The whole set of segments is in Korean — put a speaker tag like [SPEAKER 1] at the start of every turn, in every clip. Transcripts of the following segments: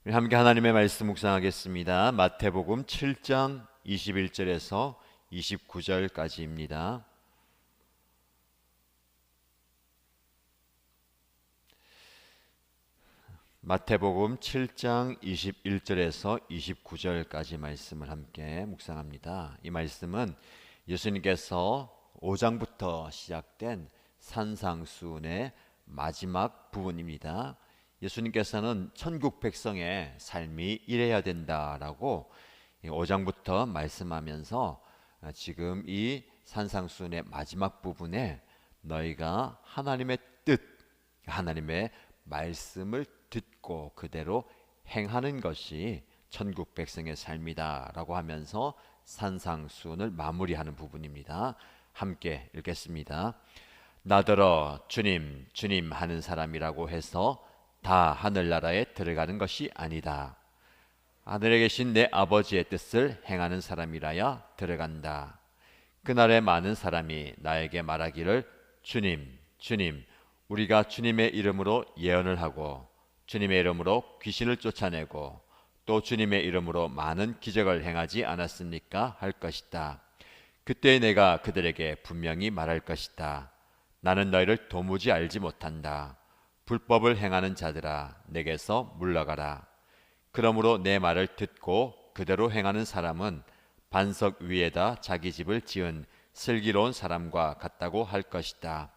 [SPEAKER 1] 우리 함께 하나님의 말씀 묵상하겠습니다. 마태복음 7장 21절에서 29절까지입니다. 마태복음 7장 21절에서 29절까지 말씀을 함께 묵상합니다. 이 말씀은 예수님께서 5장부터 시작된 산상수훈의 마지막 부분입니다. 예수님께서는 천국 백성의 삶이 이래야 된다라고 5장부터 말씀하면서 지금 이 산상수훈의 마지막 부분에 너희가 하나님의 뜻, 하나님의 말씀을 듣고 그대로 행하는 것이 천국 백성의 삶이다 라고 하면서 산상수훈을 마무리하는 부분입니다. 함께 읽겠습니다. 나더러 주님 주님 하는 사람이라고 해서 다 하늘나라에 들어가는 것이 아니다. 하늘에 계신 내 아버지의 뜻을 행하는 사람이라야 들어간다. 그날에 많은 사람이 나에게 말하기를 주님 주님 우리가 주님의 이름으로 예언을 하고 주님의 이름으로 귀신을 쫓아내고 또 주님의 이름으로 많은 기적을 행하지 않았습니까? 할 것이다. 그때 내가 그들에게 분명히 말할 것이다. 나는 너희를 도무지 알지 못한다. 불법을 행하는 자들아 내게서 물러가라. 그러므로 내 말을 듣고 그대로 행하는 사람은 반석 위에다 자기 집을 지은 슬기로운 사람과 같다고 할 것이다.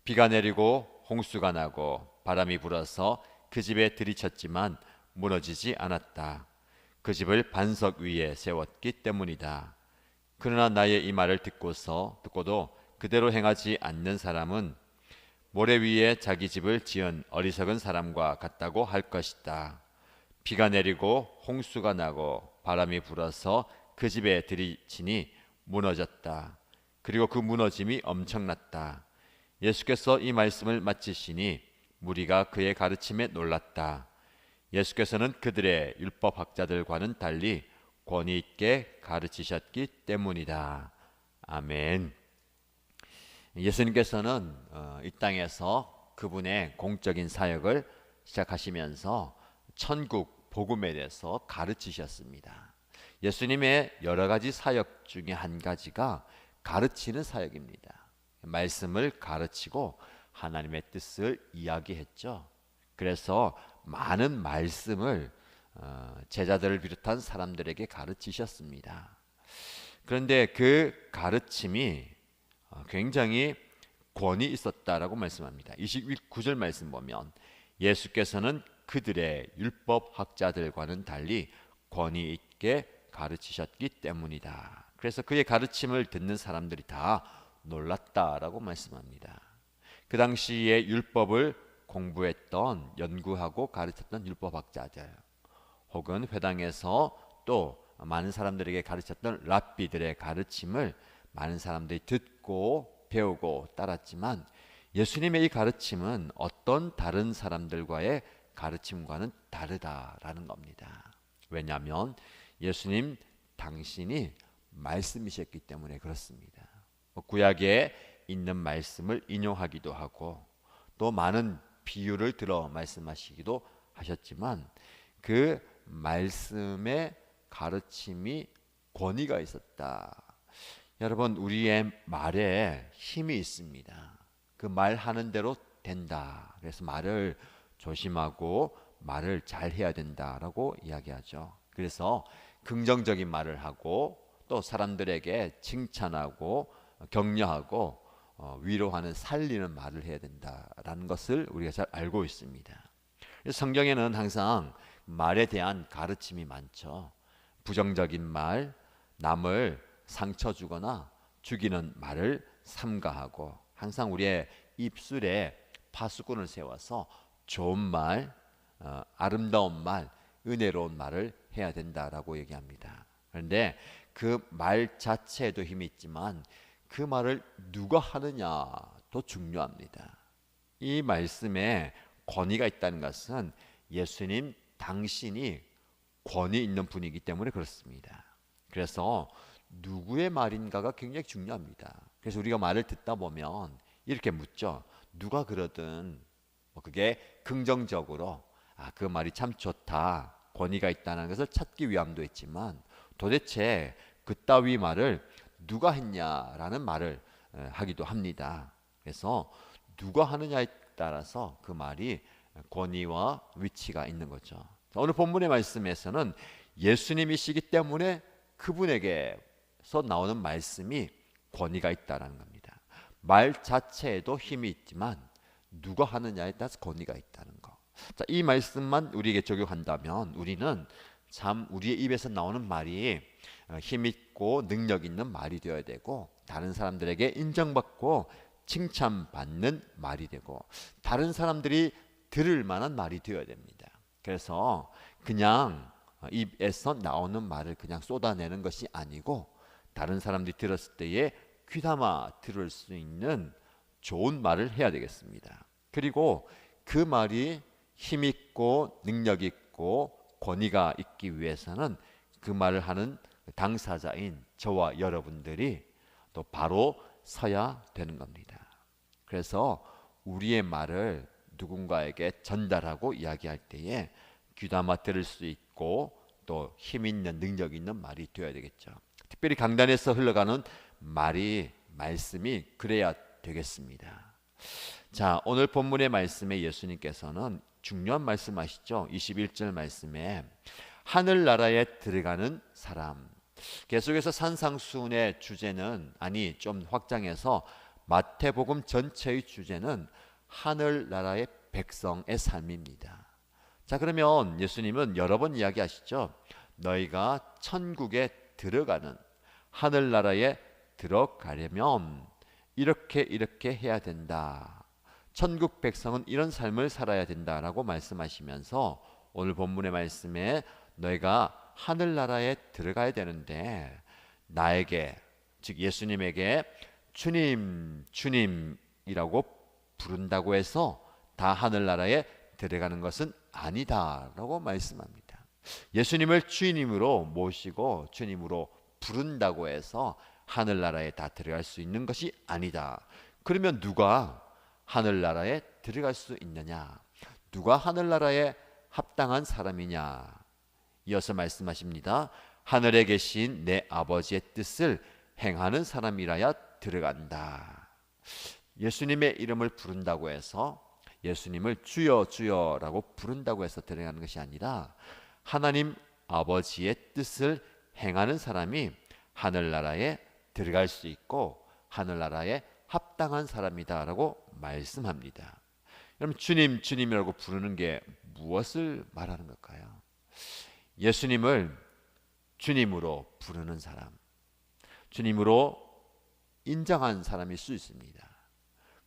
[SPEAKER 1] 비가 내리고 홍수가 나고 바람이 불어서 그 집에 들이쳤지만 무너지지 않았다. 그 집을 반석 위에 세웠기 때문이다. 그러나 나의 이 말을 듣고도 그대로 행하지 않는 사람은 모래 위에 자기 집을 지은 어리석은 사람과 같다고 할 것이다. 비가 내리고 홍수가 나고 바람이 불어서 그 집에 들이치니 무너졌다. 그리고 그 무너짐이 엄청났다. 예수께서 이 말씀을 마치시니 무리가 그의 가르침에 놀랐다. 예수께서는 그들의 율법학자들과는 달리 권위 있게 가르치셨기 때문이다. 아멘. 예수님께서는 이 땅에서 그분의 공적인 사역을 시작하시면서 천국 복음에 대해서 가르치셨습니다. 예수님의 여러 가지 사역 중에 한 가지가 가르치는 사역입니다. 말씀을 가르치고 하나님의 뜻을 이야기했죠. 그래서 많은 말씀을 제자들을 비롯한 사람들에게 가르치셨습니다. 그런데 그 가르침이 굉장히 권위 있었다라고 말씀합니다. 29절 말씀 보면 예수께서는 그들의 율법학자들과는 달리 권위 있게 가르치셨기 때문이다. 그래서 그의 가르침을 듣는 사람들이 다 놀랐다라고 말씀합니다. 그 당시에 율법을 공부했던, 연구하고 가르쳤던 율법학자들 혹은 회당에서 또 많은 사람들에게 가르쳤던 랍비들의 가르침을 많은 사람들이 듣고 배우고 따랐지만 예수님의 이 가르침은 어떤 다른 사람들과의 가르침과는 다르다라는 겁니다. 왜냐하면 예수님 당신이 말씀이셨기 때문에 그렇습니다. 구약에 있는 말씀을 인용하기도 하고 또 많은 비유를 들어 말씀하시기도 하셨지만 그 말씀의 가르침이 권위가 있었다. 여러분, 우리의 말에 힘이 있습니다. 그 말하는 대로 된다. 그래서 말을 조심하고 말을 잘 해야 된다라고 이야기하죠. 그래서 긍정적인 말을 하고 또 사람들에게 칭찬하고 격려하고 위로하는 살리는 말을 해야 된다라는 것을 우리가 잘 알고 있습니다. 성경에는 항상 말에 대한 가르침이 많죠. 부정적인 말, 남을 상처 주거나 죽이는 말을 삼가하고 항상 우리의 입술에 파수꾼을 세워서 좋은 말, 아름다운 말, 은혜로운 말을 해야 된다라고 얘기합니다. 그런데 그 말 자체에도 힘이 있지만 그 말을 누가 하느냐도 중요합니다. 이 말씀에 권위가 있다는 것은 예수님 당신이 권위 있는 분이기 때문에 그렇습니다. 그래서 누구의 말인가가 굉장히 중요합니다. 그래서 우리가 말을 듣다 보면 이렇게 묻죠. 누가 그러든 그게 긍정적으로 그 말이 참 좋다, 권위가 있다는 것을 찾기 위함도 있지만 도대체 그따위 말을 누가 했냐라는 말을 하기도 합니다. 그래서 누가 하느냐에 따라서 그 말이 권위와 위치가 있는 거죠. 오늘 본문의 말씀에서는 예수님이시기 때문에 그분에게서 나오는 말씀이 권위가 있다는 겁니다. 말 자체에도 힘이 있지만 누가 하느냐에 따라서 권위가 있다는 거. 자, 이 말씀만 우리에게 적용한다면 우리는 참 우리의 입에서 나오는 말이 힘 있고 능력 있는 말이 되어야 되고 다른 사람들에게 인정받고 칭찬받는 말이 되고 다른 사람들이 들을 만한 말이 되어야 됩니다. 그래서 그냥 입에서 나오는 말을 그냥 쏟아내는 것이 아니고 다른 사람들이 들었을 때에 귀담아 들을 수 있는 좋은 말을 해야 되겠습니다. 그리고 그 말이 힘 있고 능력 있고 권위가 있기 위해서는 그 말을 하는 당사자인 저와 여러분들이 또 바로 서야 되는 겁니다. 그래서 우리의 말을 누군가에게 전달하고 이야기할 때에 귀담아 들을 수 있고 또 힘 있는 능력 있는 말이 되어야 되겠죠. 특별히 강단에서 흘러가는 말씀이 그래야 되겠습니다. 자, 오늘 본문의 말씀에 예수님께서는 중요한 말씀하시죠. 21절 말씀에 하늘나라에 들어가는 사람. 계속해서 산상수훈의 주제는 좀 확장해서 마태복음 전체의 주제는 하늘나라의 백성의 삶입니다. 자, 그러면 예수님은 여러 번 이야기하시죠. 너희가 천국에 들어가는 하늘나라에 들어가려면 이렇게 해야 된다. 천국 백성은 이런 삶을 살아야 된다라고 말씀하시면서 오늘 본문의 말씀에 너희가 하늘나라에 들어가야 되는데 나에게 즉 예수님에게 주님 주님이라고 부른다고 해서 다 하늘나라에 들어가는 것은 아니다라고 말씀합니다. 예수님을 주님으로 모시고 주님으로 부른다고 해서 하늘나라에 다 들어갈 수 있는 것이 아니다. 그러면 누가 하늘나라에 들어갈 수 있느냐? 누가 하늘나라에 합당한 사람이냐? 이어서 말씀하십니다. 하늘에 계신 내 아버지의 뜻을 행하는 사람이라야 들어간다. 예수님의 이름을 부른다고 해서 예수님을 주여 주여라고 부른다고 해서 들어가는 것이 아니라 하나님 아버지의 뜻을 행하는 사람이 하늘나라에 들어갈 수 있고 하늘나라에 합당한 사람이다라고 말씀합니다. 여러분 주님 주님이라고 부르는 게 무엇을 말하는 걸까요? 예수님을 주님으로 부르는 사람, 주님으로 인정한 사람일 수 있습니다.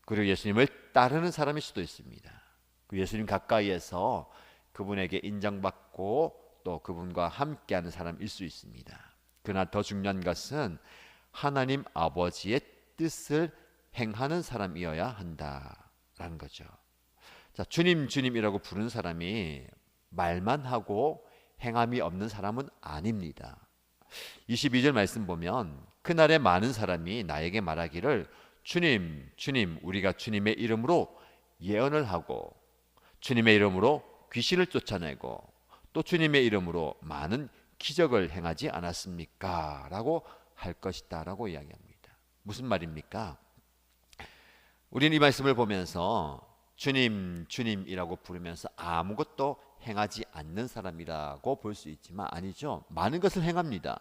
[SPEAKER 1] 그리고 예수님을 따르는 사람일 수도 있습니다. 그 예수님 가까이에서 그분에게 인정받고 또 그분과 함께하는 사람일 수 있습니다. 그러나 더 중요한 것은 하나님 아버지의 뜻을 행하는 사람이어야 한다라는 거죠. 자, 주님 주님이라고 부르는 사람이 말만 하고 행함이 없는 사람은 아닙니다. 22절 말씀 보면 그날에 많은 사람이 나에게 말하기를 주님 주님 우리가 주님의 이름으로 예언을 하고 주님의 이름으로 귀신을 쫓아내고 또 주님의 이름으로 많은 기적을 행하지 않았습니까? 라고 할 것이다 라고 이야기합니다. 무슨 말입니까? 우리는 이 말씀을 보면서 주님 주님이라고 부르면서 아무것도 행하지 않는 사람이라고 볼 수 있지만 아니죠. 많은 것을 행합니다.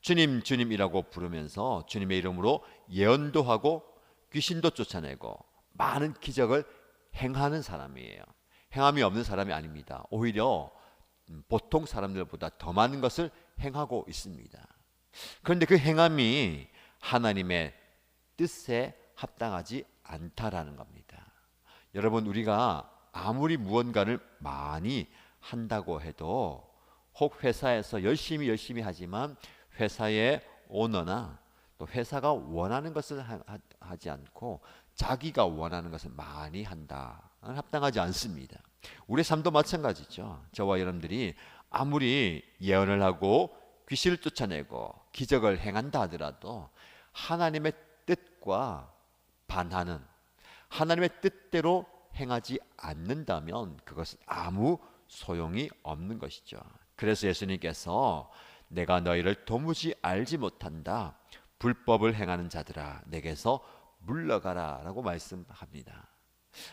[SPEAKER 1] 주님 주님이라고 부르면서 주님의 이름으로 예언도 하고 귀신도 쫓아내고 많은 기적을 행하는 사람이에요. 행함이 없는 사람이 아닙니다. 오히려 보통 사람들보다 더 많은 것을 행하고 있습니다. 그런데 그 행함이 하나님의 뜻에 합당하지 않다라는 겁니다. 여러분 우리가 아무리 무언가를 많이 한다고 해도 혹 회사에서 열심히 하지만 회사의 오너나 또 회사가 원하는 것을 하지 않고 자기가 원하는 것을 많이 한다. 합당하지 않습니다. 우리 삶도 마찬가지죠. 저와 여러분들이 아무리 예언을 하고 귀신을 쫓아내고 기적을 행한다 하더라도 하나님의 뜻과 반하는 하나님의 뜻대로 행하지 않는다면 그것은 아무 소용이 없는 것이죠. 그래서 예수님께서 내가 너희를 도무지 알지 못한다. 불법을 행하는 자들아 내게서 물러가라 라고 말씀합니다.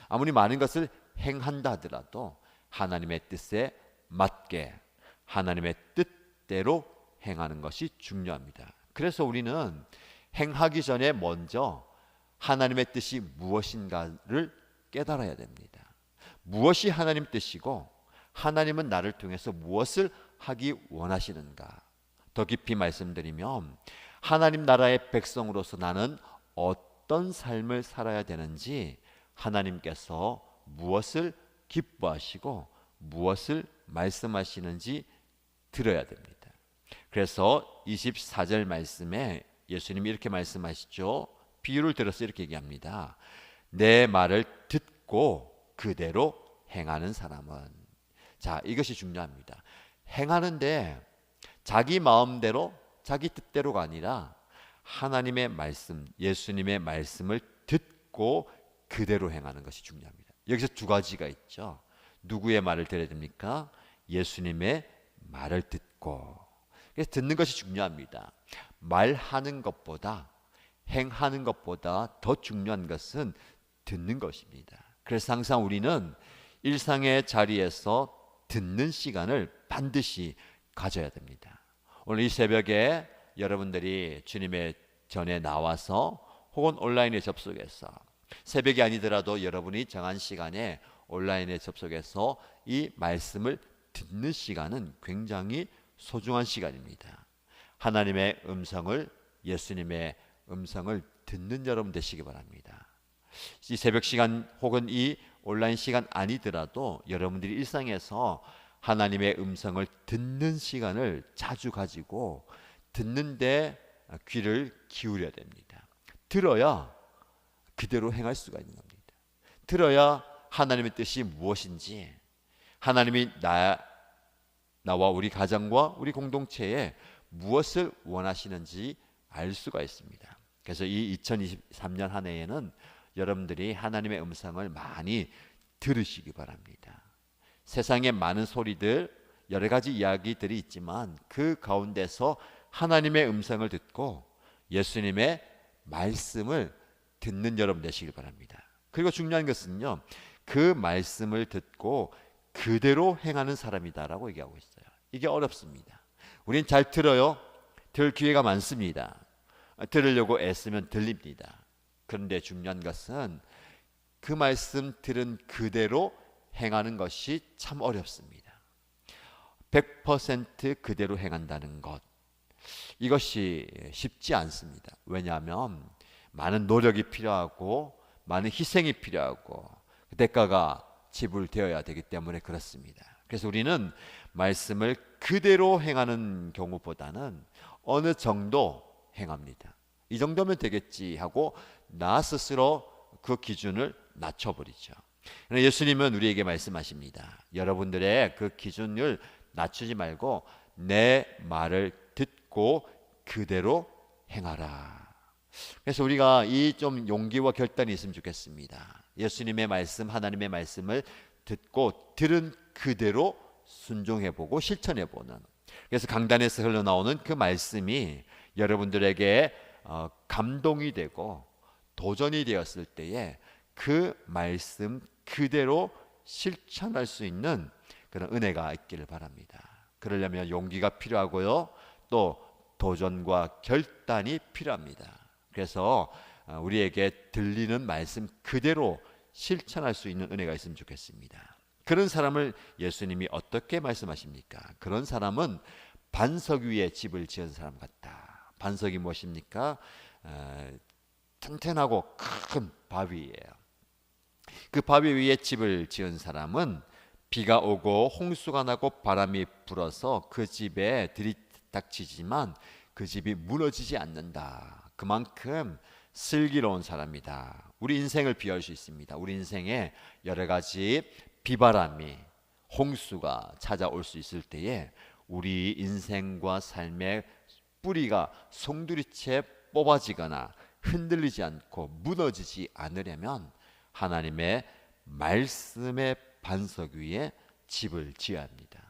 [SPEAKER 1] 아무리 많은 것을 행한다 하더라도 하나님의 뜻에 맞게 하나님의 뜻대로 행하는 것이 중요합니다. 그래서 우리는 행하기 전에 먼저 하나님의 뜻이 무엇인가를 깨달아야 됩니다. 무엇이 하나님 뜻이고 하나님은 나를 통해서 무엇을 하기 원하시는가. 더 깊이 말씀드리면 하나님 나라의 백성으로서 나는 어떤 삶을 살아야 되는지 하나님께서 무엇을 기뻐하시고 무엇을 말씀하시는지 들어야 됩니다. 그래서 24절 말씀에 예수님이 이렇게 말씀하시죠. 비유를 들어서 이렇게 얘기합니다. 내 말을 듣고 그대로 행하는 사람은, 자, 이것이 중요합니다. 행하는데 자기 마음대로 자기 뜻대로가 아니라 하나님의 말씀, 예수님의 말씀을 듣고 그대로 행하는 것이 중요합니다. 여기서 두 가지가 있죠. 누구의 말을 들어야 됩니까? 예수님의 말을 듣고. 그래서 듣는 것이 중요합니다. 말하는 것보다 행하는 것보다 더 중요한 것은 듣는 것입니다. 그래서 항상 우리는 일상의 자리에서 듣는 시간을 반드시 가져야 됩니다. 오늘 이 새벽에 여러분들이 주님의 전에 나와서 혹은 온라인에 접속해서, 새벽이 아니더라도 여러분이 정한 시간에 온라인에 접속해서 이 말씀을 듣는 시간은 굉장히 소중한 시간입니다. 하나님의 음성을, 예수님의 음성을 듣는 여러분 되시기 바랍니다. 이 새벽 시간 혹은 이 온라인 시간 아니더라도 여러분들이 일상에서 하나님의 음성을 듣는 시간을 자주 가지고 듣는데 귀를 기울여야 됩니다. 들어야 그대로 행할 수가 있는 겁니다. 들어야 하나님의 뜻이 무엇인지, 하나님이 나와 우리 가정과 우리 공동체에 무엇을 원하시는지 알 수가 있습니다. 그래서 이 2023년 한 해에는 여러분들이 하나님의 음성을 많이 들으시기 바랍니다. 세상에 많은 소리들, 여러 가지 이야기들이 있지만 그 가운데서 하나님의 음성을 듣고 예수님의 말씀을 듣는 여러분 되시길 바랍니다. 그리고 중요한 것은요, 그 말씀을 듣고 그대로 행하는 사람이다라고 얘기하고 있어요. 이게 어렵습니다. 우린 잘 들어요. 들을 기회가 많습니다. 들으려고 애쓰면 들립니다. 그런데 중요한 것은 그 말씀 들은 그대로 행하는 것이 참 어렵습니다. 100% 그대로 행한다는 것, 이것이 쉽지 않습니다. 왜냐하면 많은 노력이 필요하고 많은 희생이 필요하고 그 대가가 지불되어야 되기 때문에 그렇습니다. 그래서 우리는 말씀을 그대로 행하는 경우보다는 어느 정도 행합니다. 이 정도면 되겠지 하고 나 스스로 그 기준을 낮춰버리죠. 예수님은 우리에게 말씀하십니다. 여러분들의 그 기준을 낮추지 말고 내 말을 듣고 그대로 행하라. 그래서 우리가 이 좀 용기와 결단이 있으면 좋겠습니다. 예수님의 말씀, 하나님의 말씀을 듣고 들은 그대로 순종해보고 실천해보는, 그래서 강단에서 흘러나오는 그 말씀이 여러분들에게 감동이 되고 도전이 되었을 때에 그 말씀 그대로 실천할 수 있는 그런 은혜가 있기를 바랍니다. 그러려면 용기가 필요하고요, 또 도전과 결단이 필요합니다. 그래서 우리에게 들리는 말씀 그대로 실천할 수 있는 은혜가 있으면 좋겠습니다. 그런 사람을 예수님이 어떻게 말씀하십니까? 그런 사람은 반석 위에 집을 지은 사람 같다. 반석이 무엇입니까? 튼튼하고 큰 바위예요. 그 바위 위에 집을 지은 사람은 비가 오고 홍수가 나고 바람이 불어서 그 집에 들이닥치지만 그 집이 무너지지 않는다. 그만큼 슬기로운 사람이다. 우리 인생을 비유할 수 있습니다. 우리 인생에 여러 가지 비바람이, 홍수가 찾아올 수 있을 때에 우리 인생과 삶의 뿌리가 송두리째 뽑아지거나 흔들리지 않고 무너지지 않으려면 하나님의 말씀의 반석 위에 집을 지어야 합니다.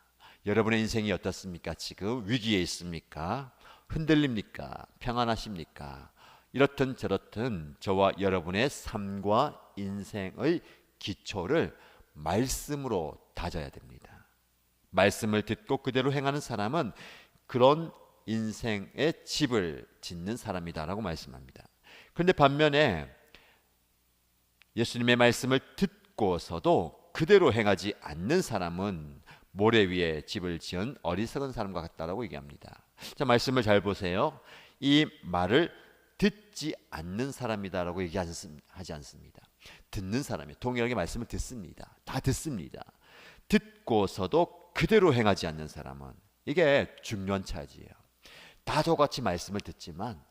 [SPEAKER 1] 여러분의 인생이 어떻습니까? 지금 위기에 있습니까? 흔들립니까? 평안하십니까? 이렇든 저렇든 저와 여러분의 삶과 인생의 기초를 말씀으로 다져야 됩니다. 말씀을 듣고 그대로 행하는 사람은 그런 인생의 집을 짓는 사람이다라고 말씀합니다. 그런데 반면에 예수님의 말씀을 듣고서도 그대로 행하지 않는 사람은 모래 위에 집을 지은 어리석은 사람과 같다라고 얘기합니다. 자, 말씀을 잘 보세요. 이 말을 듣지 않는 사람이다라고 얘기하지 않습니다. 듣는 사람이 동일하게 말씀을 듣습니다. 다 듣습니다. 듣고서도 그대로 행하지 않는 사람은, 이게 중요한 차이예요. 다 똑같이 말씀을 듣지만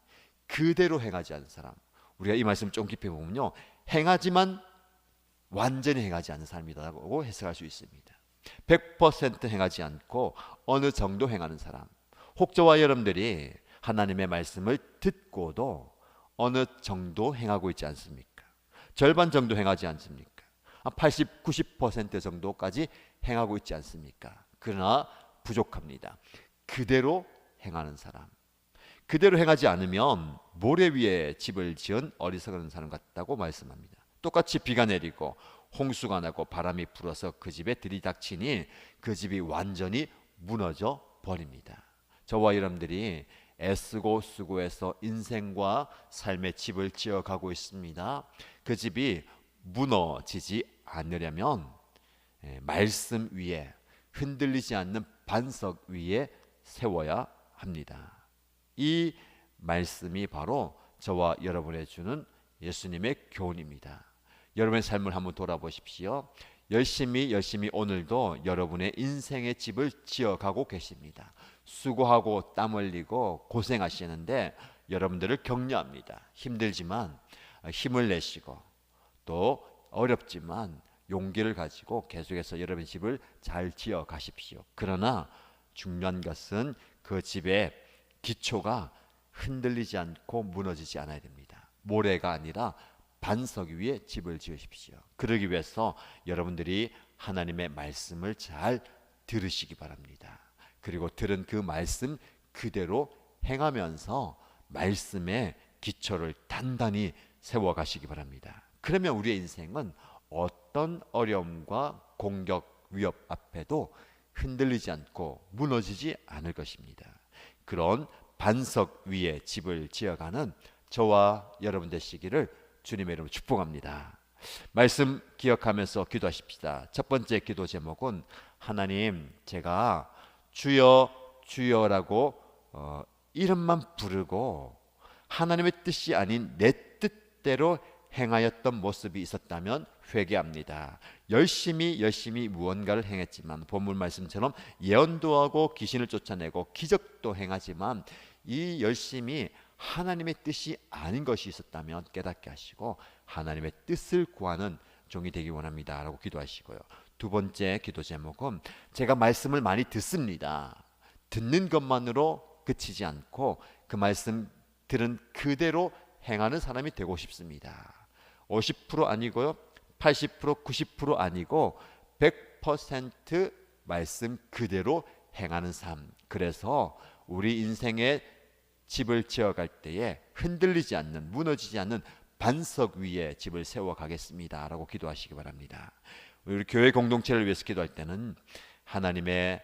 [SPEAKER 1] 그대로 행하지 않는 사람, 우리가 이 말씀을 좀 깊이 보면요, 행하지만 완전히 행하지 않는 사람이라고 해석할 수 있습니다. 100% 행하지 않고 어느 정도 행하는 사람, 혹 저와 여러분들이 하나님의 말씀을 듣고도 어느 정도 행하고 있지 않습니까? 절반 정도 행하지 않습니까? 80, 90% 정도까지 행하고 있지 않습니까? 그러나 부족합니다. 그대로 행하는 사람, 그대로 행하지 않으면 모래 위에 집을 지은 어리석은 사람 같다고 말씀합니다. 똑같이 비가 내리고 홍수가 나고 바람이 불어서 그 집에 들이닥치니 그 집이 완전히 무너져 버립니다. 저와 여러분들이 애쓰고 수고해서 인생과 삶의 집을 지어가고 있습니다. 그 집이 무너지지 않으려면 말씀 위에, 흔들리지 않는 반석 위에 세워야 합니다. 이 말씀이 바로 저와 여러분에 주는 예수님의 교훈입니다. 여러분의 삶을 한번 돌아보십시오. 열심히 오늘도 여러분의 인생의 집을 지어가고 계십니다. 수고하고 땀 흘리고 고생하시는데 여러분들을 격려합니다. 힘들지만 힘을 내시고, 또 어렵지만 용기를 가지고 계속해서 여러분의 집을 잘 지어 가십시오. 그러나 중요한 것은 그 집의 기초가 흔들리지 않고 무너지지 않아야 됩니다. 모래가 아니라 반석 위에 집을 지으십시오. 그러기 위해서 여러분들이 하나님의 말씀을 잘 들으시기 바랍니다. 그리고 들은 그 말씀 그대로 행하면서 말씀의 기초를 단단히 세워가시기 바랍니다. 그러면 우리의 인생은 어떤 어려움과 공격, 위협 앞에도 흔들리지 않고 무너지지 않을 것입니다. 그런 반석 위에 집을 지어가는 저와 여러분 되시기를 주님의 이름으로 축복합니다. 말씀 기억하면서 기도하십시다. 첫 번째 기도 제목은, 하나님, 제가 주여 주여라고 이름만 부르고 하나님의 뜻이 아닌 내 뜻대로 행하였던 모습이 있었다면 회개합니다. 열심히 무언가를 행했지만 본문 말씀처럼 예언도 하고 귀신을 쫓아내고 기적도 행하지만 이 열심이 하나님의 뜻이 아닌 것이 있었다면 깨닫게 하시고 하나님의 뜻을 구하는 종이 되기 원합니다 라고 기도하시고요. 두 번째 기도 제목은, 제가 말씀을 많이 듣습니다. 듣는 것만으로 그치지 않고 그 말씀 들은 그대로 행하는 사람이 되고 싶습니다. 50% 아니고요, 80%, 90% 아니고 100% 말씀 그대로 행하는 삶. 그래서 우리 인생의 집을 지어갈 때에 흔들리지 않는, 무너지지 않는 반석 위에 집을 세워가겠습니다 라고 기도하시기 바랍니다. 우리 교회 공동체를 위해서 기도할 때는 하나님의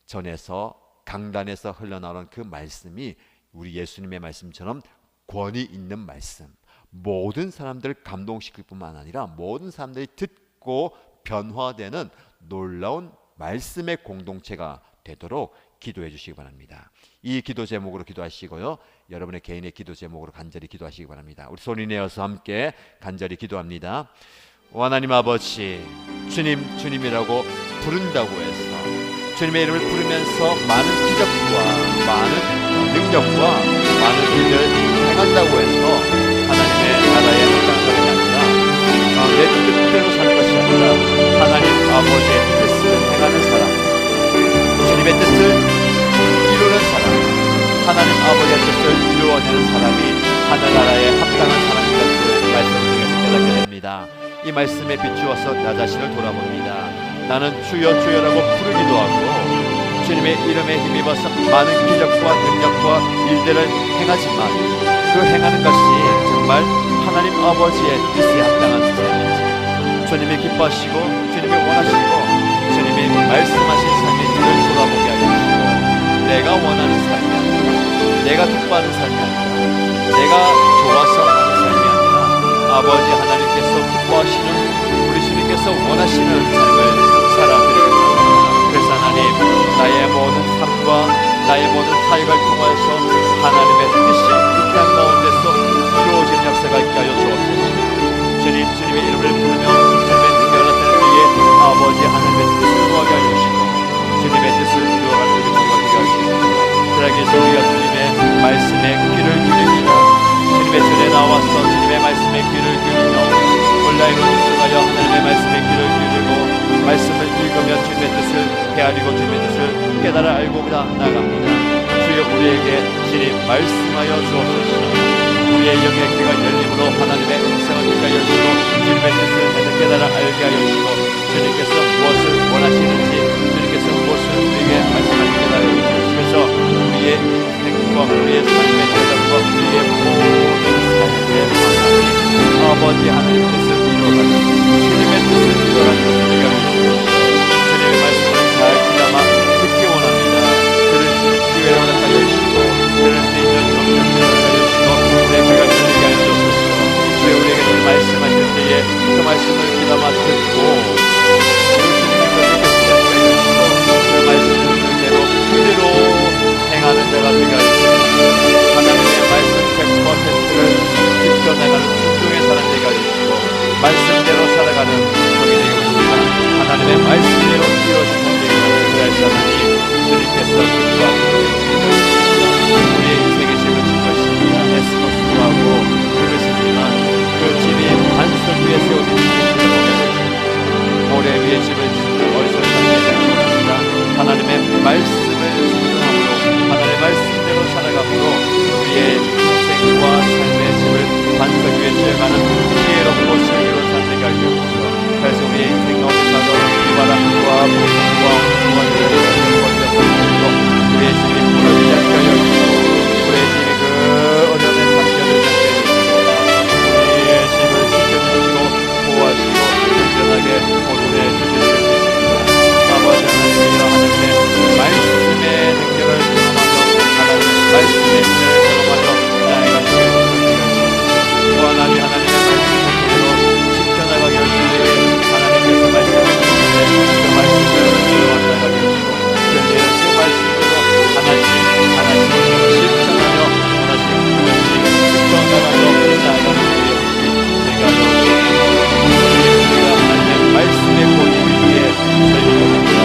[SPEAKER 1] 전에서, 강단에서 흘러나오는 그 말씀이 우리 예수님의 말씀처럼 권위 있는 말씀, 모든 사람들을 감동시킬 뿐만 아니라 모든 사람들이 듣고 변화되는 놀라운 말씀의 공동체가 되도록 기도해 주시기 바랍니다. 이 기도 제목으로 기도하시고요, 여러분의 개인의 기도 제목으로 간절히 기도하시기 바랍니다. 우리 손이 내어서 함께 간절히 기도합니다. 하나님 아버지, 주님이라고 부른다고 해서 주님의 이름을 부르면서 많은 기적과 많은 능력과 많은 일을 행한다고 해서 하나님의 나라에 합당하는 게 아니라 내 뜻대로 사는 것이 아니라 하나님 아버지의 뜻을 행하는 사람, 주님의 뜻을 이루는 사람, 하나님 아버지의 뜻을 이루어내는 사람이 하늘나라에 합당한 사람인 것을 말씀 중에서 깨닫게 됩니다. 이 말씀에 비추어서 나 자신을 돌아봅니다. 나는 주여 주여라고 부르기도 하고 주님의 이름에 힘입어서 많은 기적과 능력과 일들을 행하지만 그 행하는 것이 정말 하나님 아버지의 뜻에 합당한 삶인지, 주님이 기뻐하시고 주님이 원하시고 주님이 말씀하신 삶의 길을 돌아보게 하여 주시고, 내가 원하는 삶이 아니라, 내가 기뻐하는 삶이 아니라, 내가 좋아서 하는 삶이 아니라 아버지 하나님께서 기뻐하시는, 우리 주님께서 원하시는 삶을 살아드리겠습니다. 그래서 하나님, 나의 모든 삶과 나의 모든 사역을 통하여서 하나님의 뜻이 이 땅 가운데서 이루어지는 역사가 있게 하여 주옵소서. 주님, 주님의 이름을 부르며 주님의 능력을 나타낼 때에 아버지 하나님의 뜻을 이루어가게 하여 주시고 주님의 뜻을 이루어갈 우리 모두가 되게 하여 주시옵소서. 그러기 위해서 우리가 주님의 말씀에 귀를 기울입니다. 주님의 전에 나와서 주님의 말씀에 귀를 기울이며 온라인으로 들어가여 하나님의 말씀에 귀를 기울이고 말씀을 읽으며 주님의 뜻을 헤아리고 주님의 뜻을 깨달아 알고보다 나아갑니다. 주여, 우리에게 주님 말씀하여 주옵소서. 우리의 영의 귀가 열림으로 하나님의 음성을 듣게 하여 주시고 주님의 뜻을 깨달아 알게 하여 주시고 주님께서 무엇을 원하시는지, 주님께서 무엇을 우리에게 말씀하시게 하여 주시면서 우리의 행과 우리의 삶의 대답과 우리의 모든 삶의 방향이 아버지 하나님의 뜻을 이루어가는, 주님의 뜻을 이루어가는 것을 되게 하여 주시옵소서. 주님의 말씀을 잘 귀담아 듣기 원합니다. 들을 수 있는 기회를 허락하여 주시고 들을 수 있는 정력을 허락하여 주시고 내 귀가 열리게 하여 주옵소서. 주여, 우리에게 말씀하실 때에 그 말씀을 귀담아 듣고 들을 수 있는 것을 결정하게 하여 주시고 그 말씀을 그대로 그대로 행하는 자가 되게 하여 주시옵소서. 하나님의 말씀 100%를 지켜나가는 순종의 사람 되게 하여 주시고 말씀대로 살아가는 성이 되게 하옵소서. 하나님의 말씀대로 이루어진 삶되게 하옵소서. 하나님, 주님께서 우리의 인생의 짐을 진 것입니다. 애쓰고 수고하고 그것이지만 그 짐이 반석 위에 세워진 짐을 보게 되십니다. 모래 위에 짐을 짓는 어리석은 삶입니다. 하나님의 말씀을 순종함으로 하나님의 말씀대로 살아감으로 우리의 인생과 삶의 짐을 반석 위에 지어가는 지혜롭고 슬기로운 삶되게 하여 주옵소서. 그래서 우리의 인생 가운데 찾아오는 비바람과 불과 우리의 짐이 무너지지 않게 하여 주시고 우리의 짐이 그 어려움에 삼켜지지 않게 하여 주시고 우리의 짐을 지켜주시고 보호하시고 안전하게 보존해 주실 수 있습니다. 아버지 하나님이여, 하나님의 말씀의 능력을 경험하며 하나님의 말씀의 은혜를 경험하며 나아가 주시게 해주시옵소서. 또한 하나님의 말씀을 그대로 지켜나가게 할 때에 하나님께서 말씀하시는데 그 말씀을 들어나가게 해주시고 그 말씀으로 하나씩 하나씩 실천하며 하나씩 하나씩 지켜나가며 나아가는 우리의 모습이 되게 하여 주옵소서. 우리가 하나님의 말씀의 본질 위에 서있는 것입니다.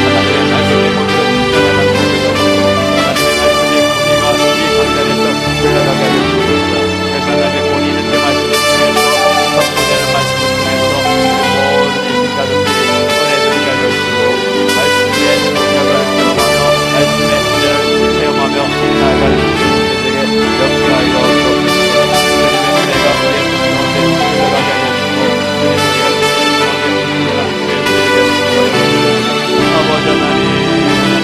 [SPEAKER 1] 하나님의 말씀의 본질을 지켜나가는 것입니다. 하나님의 말씀의 본의가 이 강단에서 흘러가게 하여 주옵소서. 그래서 하나님의 본의는 그 말씀을 통해서 선포되는 말씀을 통해서 모든 이 신가족들이 은혜를 하여 주시고 말씀의 능력을 경험하며 말씀의 은혜를 체험하며 나아가는 우리들에게 역사하여 주옵소서. 주님의 은혜가 우리의 삶 가운데 흘러가게 하여 주시고 주님의 은혜가 아버지 하나님, 하나님의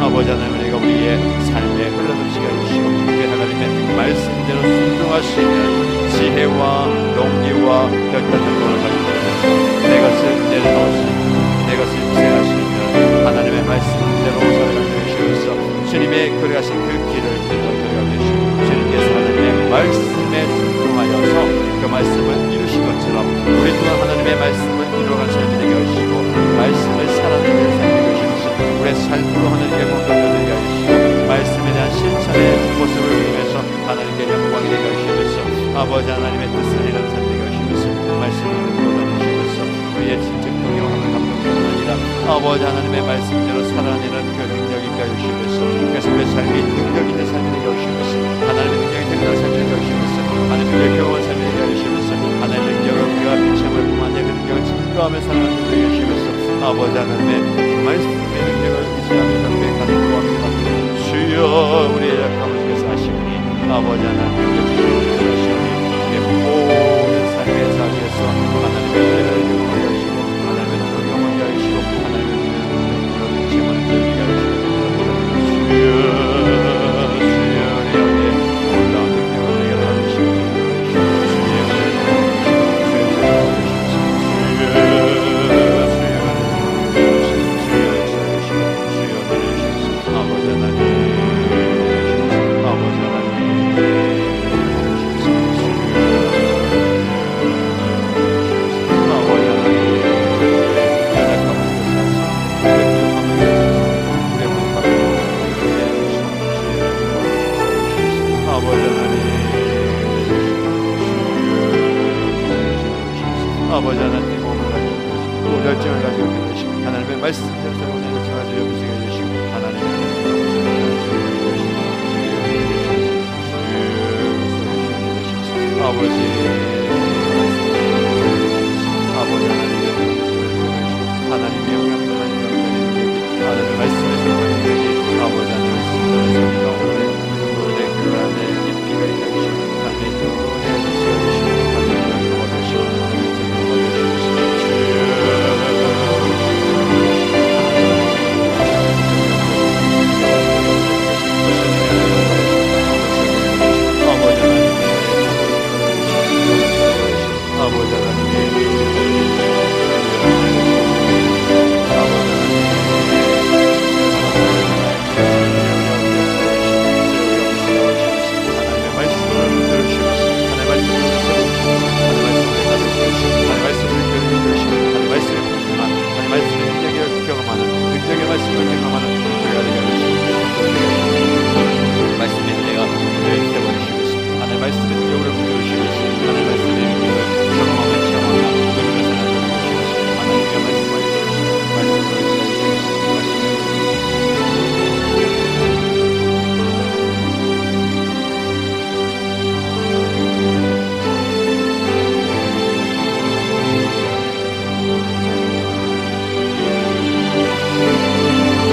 [SPEAKER 1] 아버지 하나님, 우리가 우리의 삶에 흘러넘치게 해주시고 우리 하나님의 말씀대로 순종할 수 있는 지혜와 용기와 결단을 가지고 내 것을 내려놓을 수 있는, 내 것을 희생할 수 있는 하나님의 말씀대로 살아가게 해주시옵소서. 주님의 걸어가신 그 길을 걸어가게 해주시고 주님께서 하나님의 말씀에 순종하여서 그 말씀을 이루신 것처럼 우리 또한 하나님의 말씀을 이루어간 삶이 되게 하시고 말씀을 살아내는 삶이 되게 하시고 우리의 삶으로 하나님께 공감되게 하시고 말씀에 대한 실천의 모습을 보면서 하나님께 영광이 되게 하시면서 아버지 하나님의 뜻을 이런 삶이 하시면서 말씀을 듣고 다니시면서 우리의 진짜 경영하는 감동뿐 아니라 아버지 하나님의 말씀대로 살아내는 그 능력이 있게 하시면서 그래서 우리의 삶이 능력 있는 삶이 되게 하시면서 하나님의 능력이 드러나는 삶이 되게 하시면서 하나님의 능력을 경험한 삶이 되게 하시면서 하나님의 능력을 우리가 체험할 뿐만 아니라 그 능력을 증거하며 살아가는 삶이 되게 하시면서 아버지 하나님의 말씀의 능력을 의지하며 경배하는 구합니다. 주여 우리의 약함을 주께서 하시오니 아버지 하나님 능력을 주시오니 우리의 모든 삶의 자리에서 하나님의 은혜를 경험하게 하시고 하나님의 능력을 경험하게 하시고 하나님의 능력을 체험하는 자리가 하시고 주여 우리 안에 놀라운 능력을 내게 하시고 아버지 하나님 몸을 가지고 또 열정을 가지고 계시고 하나님의 말씀대로 세우는 열정을 가지고 여기서 계시고 하나님의 아버지